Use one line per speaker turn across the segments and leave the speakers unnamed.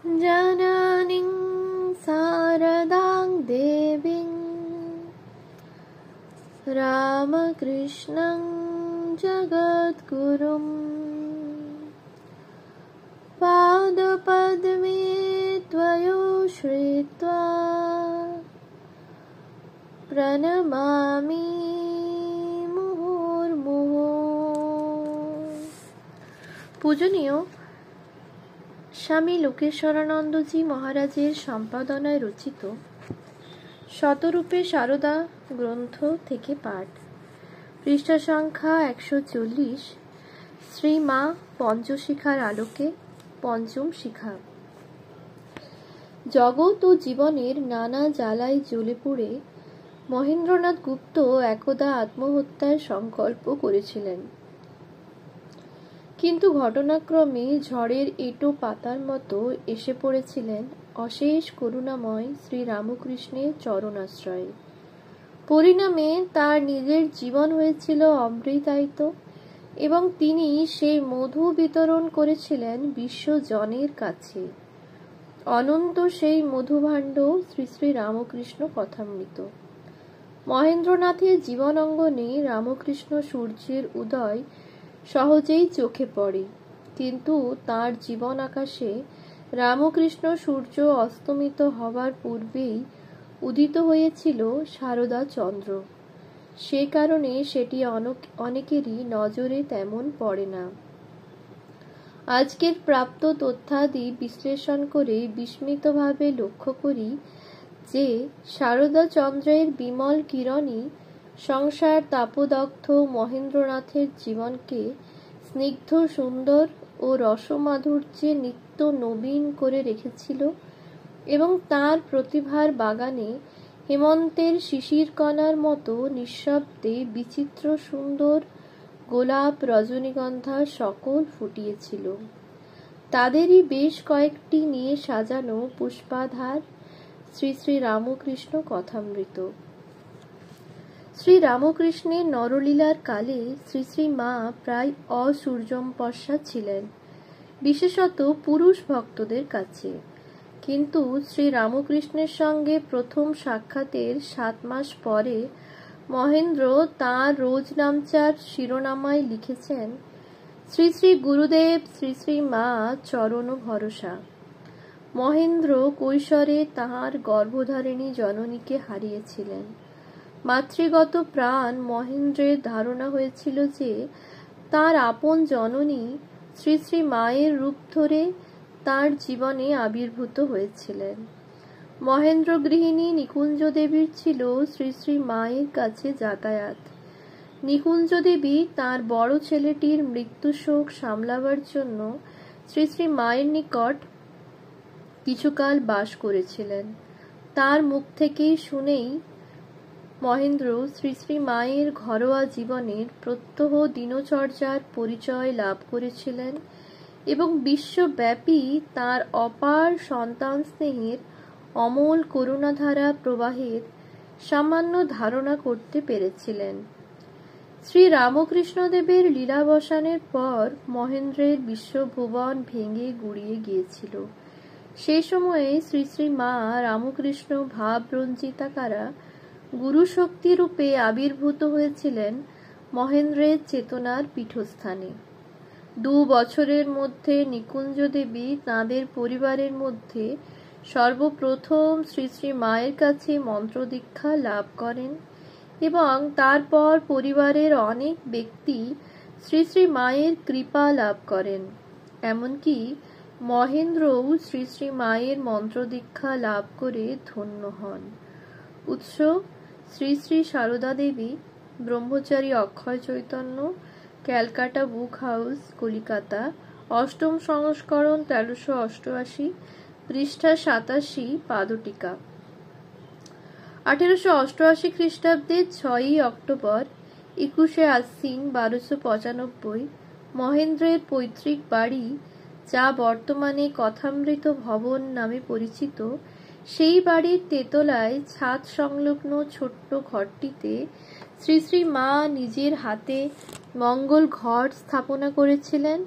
जननीं शारदां देवीं रामकृष्णं जगद्गुरुं पादपद्मे त्वयो श्रित्वा प्रणमामि मुहुर्मुहुः। पूजनीय স্বামী লোকেশ্বরানন্দজি মহারাজের সম্পাদনায় রচিত শতরূপে সারদা গ্রন্থ থেকে পাঠ, পৃষ্ঠা সংখ্যা 140। শ্রী মা পঞ্চশিখার আলোকে পঞ্চম শিখা। জগৎ ও জীবনের নানা জ্বালায় জ্বলে পুড়ে মহেন্দ্রনাথ গুপ্ত একদা আত্মহত্যার সংকল্প করেছিলেন, কিন্তু ঘটনাক্রমে ঝড়ের এঁটো পাতার মতো এসে পড়েছিলেন অশেষ করুণাময় শ্রী রামকৃষ্ণের চরণাশ্রয়ে। পরিণামে তার নিজের জীবন হয়েছিল অমৃতায়িত এবং তিনি সেই মধু বিতরণ করেছিলেন বিশ্বজনের কাছে। অনন্ত সেই মধুভাণ্ড শ্রী শ্রী রামকৃষ্ণ কথামৃত। মহেন্দ্রনাথের জীবন অঙ্গনে রামকৃষ্ণ সূর্যের উদয় সহজেই চোখে পড়ে, কিন্তু তার জীবন আকাশে রামকৃষ্ণ সূর্য অস্তমিত হবার পূর্বেই উদিত হয়েছিল শারদা চন্দ্র। সে কারণে সেটি অনেকেরই নজরে তেমন পড়ে না। আজকের প্রাপ্ত তথ্যাদি বিশ্লেষণ করে বিস্মিতভাবে লক্ষ্য করি যে শারদা চন্দ্রের বিমল কিরণই সংসার তাপদগ্ধ মহেন্দ্রনাথের জীবনকে স্নিগ্ধ সুন্দর ও রসমাধুর্যে নিত্য নবীন করে রেখেছিল এবং তার প্রতিভার বাগানে হেমন্তের শিশিরকণার মতো নিঃশব্দে বিচিত্র সুন্দর গোলাপ রজনীগন্ধা সকল ফুটিয়েছিল। তাদেরই বেশ কয়েকটি নিয়ে সাজানো পুষ্পাধার শ্রী শ্রী রামকৃষ্ণ কথামৃত। শ্রী রামকৃষ্ণের নরলীলার কালে শ্রী শ্রী মা প্রায় অসূর্যম্পশ্যা ছিলেন, বিশেষত পুরুষ ভক্তদের কাছে। কিন্তু শ্রী রামকৃষ্ণের সঙ্গে প্রথম সাক্ষাতের 7 মাস পরে মহেন্দ্র তাঁর রোজনামচার শিরোনামায় লিখেছেন, শ্রী শ্রী গুরুদেব শ্রী শ্রী মা চরণ ভরসা। মহেন্দ্র কৈশোরে তাঁর গর্ভধারিণী জননীকে হারিয়েছিলেন। মাতৃগত প্রাণ মহেন্দ্রের ধারণা হয়েছিল যে তাঁর আপন জননী শ্রী শ্রী মায়ের রূপ ধরে তাঁর জীবনে আবির্ভূত হয়েছিলেন। মহেন্দ্র গৃহিণী নিকুঞ্জ দেবীর ছিল শ্রী শ্রী মায়ের কাছে যাতায়াত। নিকুঞ্জ দেবী তাঁর বড় ছেলেটির মৃত্যু শোক সামলাবার জন্য শ্রী শ্রী মায়ের নিকট কিছুকাল বাস করেছিলেন। তার মুখ থেকেই শুনেই মহেন্দ্র শ্রী শ্রী মায়ের ঘরোয়া জীবনের প্রত্যহ দিনচর্যার পরিচয় লাভ করেছিলেন এবং বিশ্বব্যাপী তাঁর অপার সন্তান স্নেহের অমল করুণাধারা প্রবাহের সামান্য ধারণা করতে পেরেছিলেন। শ্রী রামকৃষ্ণদেবের লীলাবসানের পর মহেন্দ্রের বিশ্বভুবন ভেঙে গুড়িয়ে গিয়েছিল। সেই সময়ে শ্রী শ্রী মা রামকৃষ্ণ ভাবরঞ্জিতাকারা গুরুশক্তি রূপে আবির্ভূত হয়েছিলেন মহেন্দ্রের চেতনার পীঠস্থানে। 2 বছরের মধ্যে নিকুঞ্জ দেবী তাঁদের পরিবারের মধ্যে সর্বপ্রথম শ্রী শ্রী মায়ের কাছে মন্ত্রদীক্ষা লাভ করেন এবং তারপর পরিবারের অনেক ব্যক্তি শ্রী শ্রী মায়ের কৃপা লাভ করেন। এমনকি মহেন্দ্রও শ্রী শ্রী মায়ের মন্ত্রদীক্ষা লাভ করে ধন্য হন। উৎস: শ্রী শ্রী সারদা দেবী, ব্রহ্মচারী অক্ষয় চৈতন্য, ক্যালকাটা বুক হাউস, কলিকাতা, 8ম সংস্করণ, 1388, পৃষ্ঠা 87, পাদটিকা। 1888 খ্রিস্টাব্দে 6ই অক্টোবর 21শে আশ্বিন 1295 মহেন্দ্রের পৈতৃক বাড়ি, যা বর্তমানে কথামৃত ভবন নামে পরিচিত, সেই বাড়ির তেতলায় ছাদ সংলগ্ন ছোট্ট ঘরটিতে শ্রী শ্রী মা নিজের হাতে মঙ্গল ঘট স্থাপনা করেছিলেন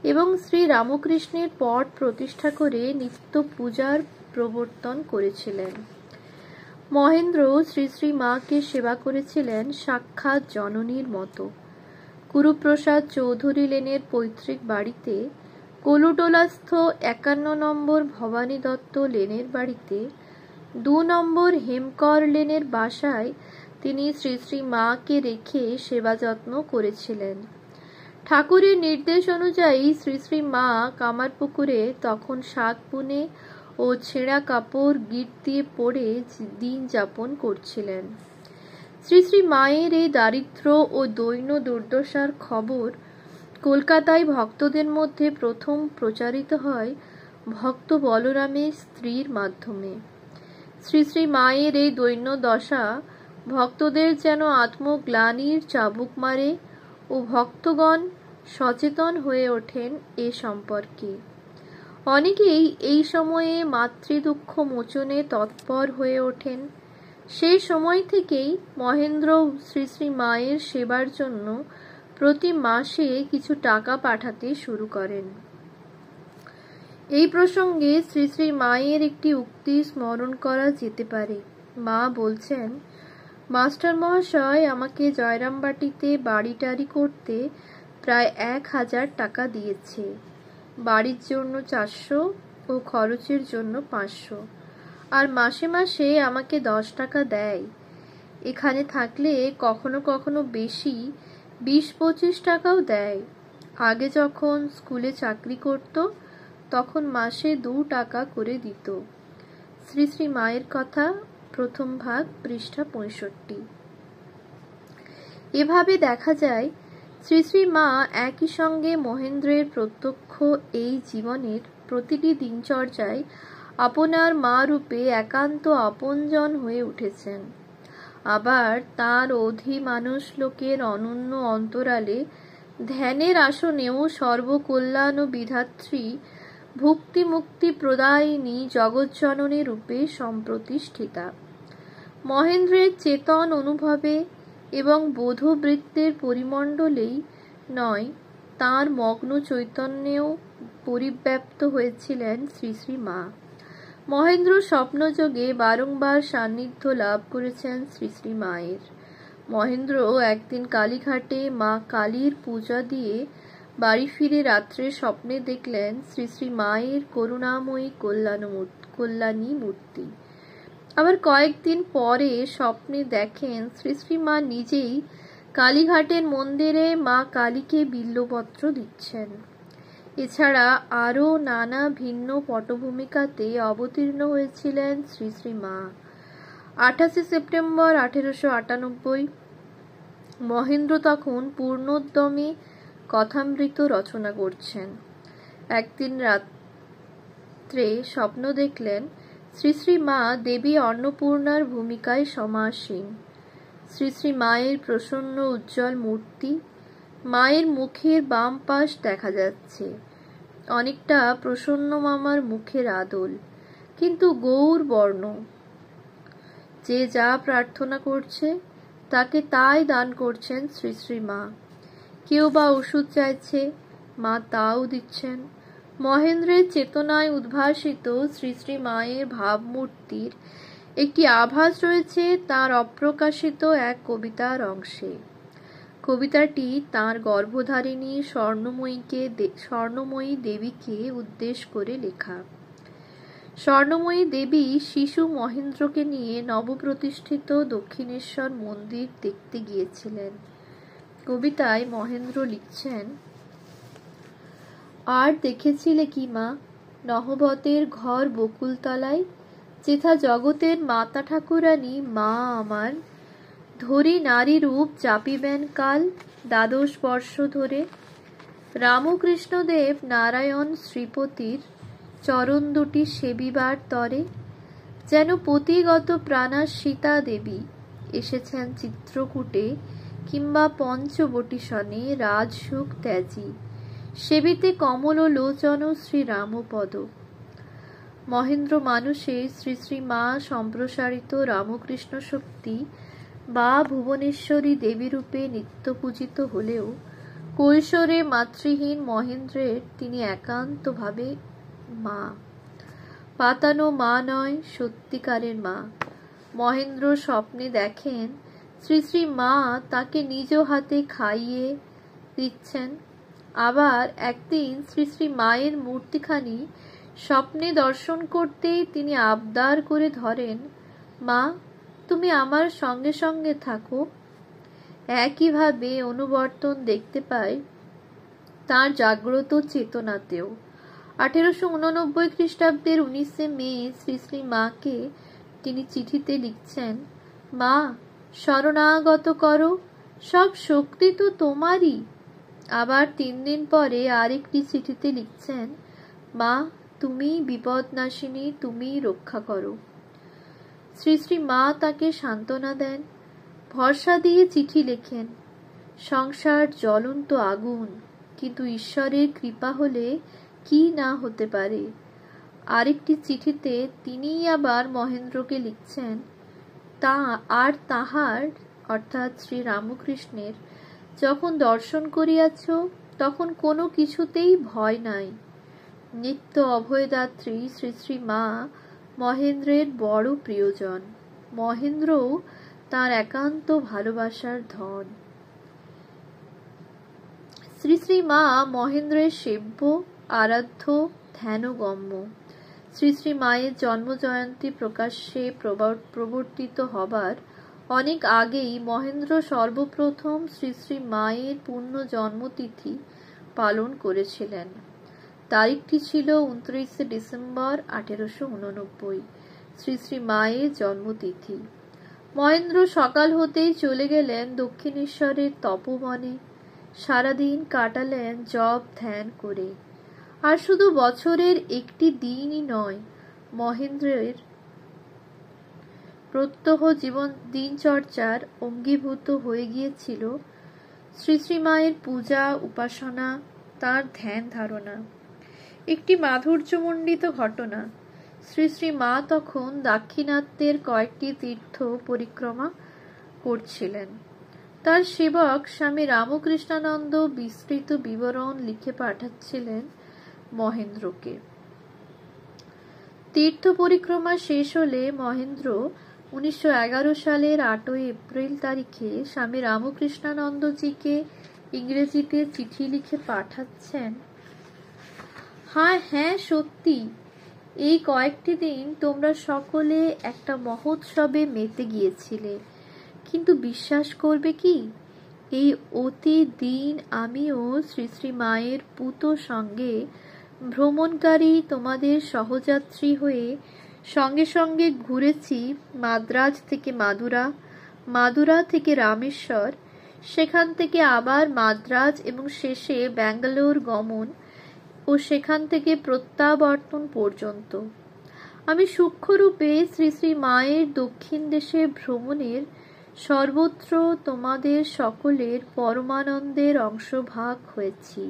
এবং শ্রী রামকৃষ্ণের পট প্রতিষ্ঠা করে নিত্য পূজার প্রবর্তন করেছিলেন। মহেন্দ্র শ্রী শ্রী মাকে সেবা করেছিলেন সাক্ষাৎ জননীর মতো। গুরুপ্রসাদ চৌধুরী লেনের পৈতৃক বাড়িতে, কলুটোলাস্থ 51 নম্বর ভবানী দত্ত লেনের বাড়িতে, 2 নম্বর হেমকর লেনের বাসায় তিনি শ্রী শ্রী মাকে রেখে সেবা যত্ন করেছিলেন। ঠাকুরের নির্দেশ অনুযায়ী শ্রী শ্রী মা কামারপুকুরে তখন শাক বুনে ও ছেঁড়া কাপড় গিট দিয়ে পরে দিন যাপন করছিলেন। শ্রী শ্রী মায়ের এই দারিদ্র ও দৈন্য দুর্দশার খবর কলকাতায় ভক্তদের মধ্যে প্রথম প্রচারিত হয় ভক্ত বলরামের স্ত্রীর মাধ্যমে। শ্রী শ্রী মায়ের এই দৈন্য দশা ভক্তদের যেন আত্মগ্লানির চাবুক মারে ও ভক্তগণ সচেতন হয়ে ওঠেন এ সম্পর্কে। অনেকেই এই সময়ে মাতৃদুঃখ মোচনে তৎপর হয়ে ওঠেন। সেই সময় থেকেই মহেন্দ্র শ্রী শ্রী মায়ের সেবার জন্য প্রতি মাসে কিছু টাকা পাঠাতে শুরু করেন। এই প্রসঙ্গে শ্রী শ্রী মায়ের একটি উক্তি স্মরণ করা যেতে পারে। মা বলছেন, মাস্টার মহাশয় আমাকে জয়রামবাটিতে বাড়ি টাড়ি করতে প্রায় 1000 টাকা দিয়েছে। বাড়ির জন্য 400 ও খরচের জন্য 500, আর মাসে মাসে আমাকে 10 টাকা দেয়। এখানে থাকলে কখনো কখনো বেশি 20-25 টাকাও দেয়। আগে যখন স্কুলে চাকরি করত তখন মাসে 2 টাকা করে দিত। শ্রী শ্রী মায়ের কথা, প্রথম ভাগ, পৃষ্ঠা 65। এভাবে দেখা যায় শ্রী শ্রী মা একই সঙ্গে মহেন্দ্রের প্রত্যক্ষ এই জীবনের প্রতিটি দিনচর্যায় আপনার মা রূপে একান্ত আপনজন হয়ে উঠেছেন। আবার তাঁর অধিমানুষ লোকের অনন্য অন্তরালে ধ্যানের আসনেও সর্বকল্যাণ ও বিধাত্রী ভুক্তি মুক্তি প্রদায়িনী জগজ্জননী রূপে সম্প্রতিষ্ঠিতা। মহেন্দ্রের চেতন অনুভবে এবং বোধবৃত্তের পরিমণ্ডলেই নয়, তাঁর মগ্ন চৈতন্যেও পরিব্যাপ্ত হয়েছিলেন শ্রী শ্রী মা। মহেন্দ্র স্বপ্নযোগে বারংবার সান্নিধ্য লাভ করেছেন শ্রী শ্রী মায়ের। মহেন্দ্র একদিন কালীঘাটে মা কালীর পূজা দিয়ে বাড়ি ফিরে রাত্রে স্বপ্নে দেখলেন শ্রী শ্রী মায়ের করুণাময়ী কল্যাণী মূর্তি। আবার কয়েকদিন পরে স্বপ্নে দেখেন শ্রী শ্রী মা নিজেই কালীঘাটের মন্দিরে মা কালীকে বিল্বপত্র দিচ্ছেন। এছাড়া আরও নানা ভিন্ন পটভূমিকাতে অবতীর্ণ হয়েছিলেন শ্রী শ্রী মা। 28 সেপ্টেম্বর 1898 মহেন্দ্র তখন পূর্ণোদ্যমে কথামৃত রচনা করছেন। একদিন রাত্রে স্বপ্ন দেখলেন শ্রী শ্রী মা দেবী অন্নপূর্ণার ভূমিকায় সমাসীন। শ্রী শ্রী মায়ের প্রসন্ন উজ্জ্বল মূর্তি, মায়ের মুখের বাম পাশ দেখা যাচ্ছে, অনেকটা প্রসন্ন মামার মুখের আদল, কিন্তু গৌর বর্ণ। যে যা প্রার্থনা করছে তাকে তাই দান করছেন শ্রী শ্রী মা। কেউ বা ওষুধ চাইছে, মা তাও দিচ্ছেন। মহেন্দ্রের চেতনায় উদ্ভাসিত শ্রী শ্রী মায়ের ভাবমূর্তির একটি আভাস রয়েছে তাঁর অপ্রকাশিত এক কবিতার অংশে। কবিতাটি তাঁর গর্ভধারিণী স্বর্ণময়ী দেবীকে উদ্দেশ্য করে লেখা। স্বর্ণময়ী দেবী শিশু মহেন্দ্রকে নিয়ে নবপ্রতিষ্ঠিত দক্ষিণেশ্বর মন্দির দেখতে গিয়েছিলেন। কবিতায় মহেন্দ্র লিখছেন, আর দেখেছিলে কি মা নহবতের ঘর বকুলতলায়, যেথা জগতের মাতা ঠাকুরানী মা আমার, ধরি নারী রূপ চাপিবেন কাল 12 বর্ষ ধরে। রামকৃষ্ণদেব নারায়ণ শ্রীপতির চরণ দুটি সেবিবার তরে, যেন পতিগত প্রাণা সীতা দেবী এসেছেন চিত্রকূটে কিংবা পঞ্চবটিসনে রাজসুখ ত্যাজি, সেবিতে কমল লোচন শ্রী রামপদ। মহেন্দ্র মানুষে শ্রী শ্রী মা সম্প্রসারিত রামকৃষ্ণ শক্তি বা ভুবনেশ্বরী দেবী রূপে নিত্য পূজিত হলেও কৈশোরে মাতৃহীন মহেন্দ্রের তিনি একান্তভাবে মা। পাতানো মা নয়, সত্যিকারের মা। মহেন্দ্র স্বপ্নে দেখেন শ্রী শ্রী মা তাকে নিজ হাতে খাইয়ে দিচ্ছেন। আবার একদিন শ্রী শ্রী মায়ের মূর্তিখানি স্বপ্নে দর্শন করতেই তিনি আবদার করে ধরেন, মা, তুমি আমার সঙ্গে সঙ্গে থাকো। একইভাবে অনুবর্তন দেখতে পাই তার জাগ্রত চেতনাতেও। 1889 খ্রিস্টাব্দের 19 মে শ্রী শ্রী মাকে তিনি চিঠিতে লিখছেন, মা, শরণাগত করো, সব শক্তি তো তোমারই। আবার 3 দিন পরে আরেকটি চিঠিতে লিখছেন, মা, তুমি বিপদনাশিনী, তুমি রক্ষা করো। শ্রী শ্রী মা তাকে সান্ত্বনা দেন, ভরসা দিয়ে চিঠি লেখেন, সংসার জ্বলন্ত আগুন, কিন্তু ঈশ্বরের কৃপা হলে কি না হতে পারে। আরেকটি চিঠিতে তিনিই আবার মহেন্দ্রকে লিখছেন, তাহার অর্থাৎ শ্রী রামকৃষ্ণের যখন দর্শন করিয়াছ তখন কোনো কিছুতেই ভয় নাই। নিত্য অভয়দাত্রী শ্রী শ্রী মা মহেন্দ্রের বড় প্রিয়জন। মহেন্দ্রও তার একান্ত ভালোবাসার ধন। শ্রী শ্রী মা মহেন্দ্রের সেব্য, আরাধ্য, ধ্যানগম্য। শ্রী শ্রী মায়ের জন্মজয়ন্তী প্রকাশ্যে প্রবর্তিত হবার অনেক আগেই মহেন্দ্র সর্বপ্রথম শ্রী শ্রী মায়ের পূর্ণ জন্মতিথি পালন করেছিলেন। তারিখটি ছিল 29 ডিসেম্বর 1889, শ্রী শ্রী মায়ের জন্মতিথি। মহেন্দ্র সকাল হতেই চলে গেলেন দক্ষিণেশ্বরের তপবনে। সারাদিন কাটালেন জপ ধ্যান করে। আর শুধু বছরের একটি দিনই নয়, মহেন্দ্রের প্রত্যহ জীবন দিনচর্চার অঙ্গীভূত হয়ে গিয়েছিল শ্রী শ্রী মায়ের পূজা, উপাসনা, তার ধ্যান ধারণা। একটি মাধুর্যমণ্ডিত ঘটনা। শ্রী শ্রী মা তখন দাক্ষিণাত্যের কয়েকটি তীর্থ পরিক্রমা করছিলেন। তার সেবক স্বামী রামকৃষ্ণানন্দ বিস্তৃত বিবরণ লিখে পাঠাচ্ছিলেন মহেন্দ্রকে। তীর্থ পরিক্রমা শেষ হলে মহেন্দ্র 1911 সালের 8 এপ্রিল তারিখে স্বামী রামকৃষ্ণানন্দজিকে ইংরেজিতে চিঠি লিখে পাঠাচ্ছেন, হ্যাঁ সত্যি, এই কয়েকটি দিন তোমরা সকলে একটা মহোৎসবে মেতে গিয়েছিলে, কিন্তু বিশ্বাস করবে কি, এই অতি দিন আমিও শ্রী শ্রী মায়ের পূত সঙ্গে ভ্রমণকারী তোমাদের সহযাত্রী হয়ে সঙ্গে সঙ্গে ঘুরেছি মাদ্রাজ থেকে মাদুরা, মাদুরা থেকে রামেশ্বর, সেখান থেকে আবার মাদ্রাজ এবং শেষে ব্যাঙ্গালোর গমন ও সেখান থেকে প্রত্যাবর্তন পর্যন্ত। আমি সূক্ষ্মরূপে শ্রী শ্রী মায়ের দক্ষিণ দেশে ভ্রমণের সর্বত্র তোমাদের সকলের পরমানন্দের অংশভাগ হয়েছি।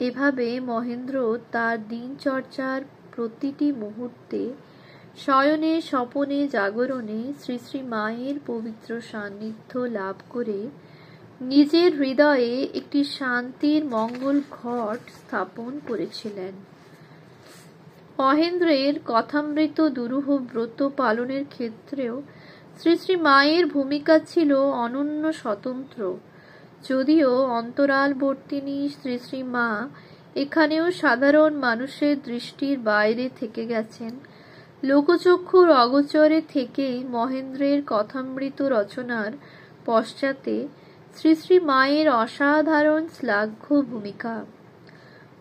এভাবে মহেন্দ্র তার দিনচর্চার প্রতিটি মুহূর্তে, শয়নে স্বপনে জাগরণে শ্রী শ্রী মায়ের পবিত্র সান্নিধ্য লাভ করে নিজের হৃদয়ে একটি শান্তির মঙ্গল ঘট স্থাপন করেছিলেন। মহেন্দ্রের কথামৃত দুরূহ ব্রত পালনের ক্ষেত্রেও শ্রী শ্রী মায়ের ভূমিকা ছিল অনন্য স্বতন্ত্র। যদিও অন্তরালবর্তিনী শ্রী শ্রী মা এখানেও সাধারণ মানুষের দৃষ্টির বাইরে থেকে গেছেন, লোকচক্ষুর অগোচরে থেকেই মহেন্দ্রের কথামৃত রচনার পশ্চাতে শ্রী শ্রী মায়ের অসাধারণ শ্লাঘ্য ভূমিকা।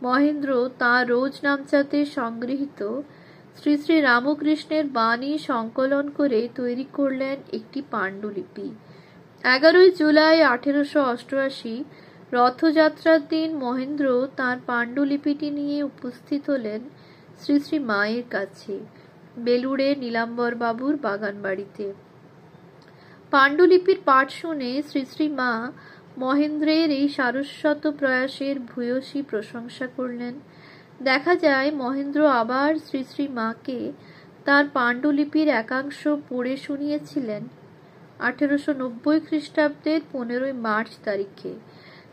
মহেন্দ্র তাঁর রোজ নামচাতে সংগৃহীত শ্রী শ্রী রামকৃষ্ণের বাণী সংকলন করে তৈরি করলেন একটি পাণ্ডুলিপি। 11 জুলাই 1888 রথযাত্রার দিন মহেন্দ্র তাঁর পাণ্ডুলিপিটি নিয়ে উপস্থিত হলেন শ্রী শ্রী মায়ের কাছে, বেলুড়ে নীলাম্বর বাবুর বাগানবাড়িতে। পাণ্ডুলিপির পাঠ শুনে শ্রী শ্রী মা মহেন্দ্রের এই সারস্বত প্রয়াসের ভূয়সী প্রশংসা করলেন। দেখা যায় মহেন্দ্র আবার শ্রী শ্রী মাকে তার পাণ্ডুলিপির একাংশ পড়ে শুনিয়েছিলেন 1890 খ্রিস্টাব্দের 15 মার্চ তারিখে।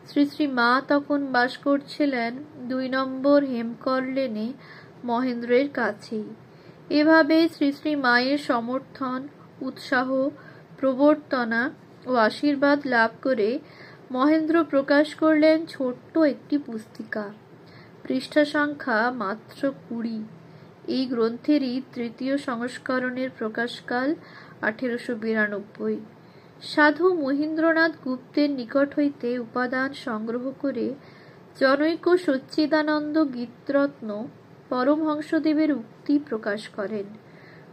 শ্রী শ্রী মা তখন বাস করছিলেন ২ নম্বর হেমকর লেনে মহেন্দ্রের কাছেই। এভাবে শ্রী শ্রী মায়ের সমর্থন, উৎসাহ, প্রবর্তনা ও আশীর্বাদ লাভ করে মহেন্দ্র প্রকাশ করলেন ছোট্ট একটি পুস্তিকা, পৃষ্ঠা সংখ্যা মাত্র ২০। এই গ্রন্থেরই ৩য় সংস্করণের প্রকাশকাল ১৮৯২। সাধু মহীন্দ্রনাথ গুপ্তের নিকট হইতে উপাদান সংগ্রহ করে জনৈক সচ্চিদানন্দ গীতরত্ন পরমহংসদেবের উক্তি প্রকাশ করেন।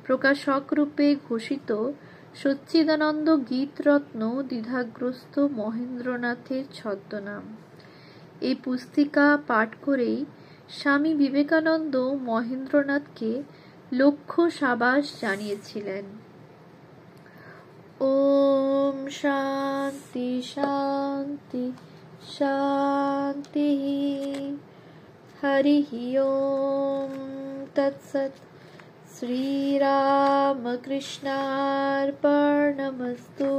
প্রকাশক রূপে ঘোষিত সচ্চিদানন্দ গীতরত্ন দ্বিধাগ্রস্ত মহেন্দ্রনাথের ছদ্মনাম। এই পুস্তিকা পাঠ করেই স্বামী বিবেকানন্দ মহেন্দ্রনাথকে লক্ষ সাবাস জানিয়েছিলেন। ওম শান্তি শান্তি শান্তি। হরি ওম তৎসৎ। শ্রীরামকৃষ্ণার্পণমস্তু।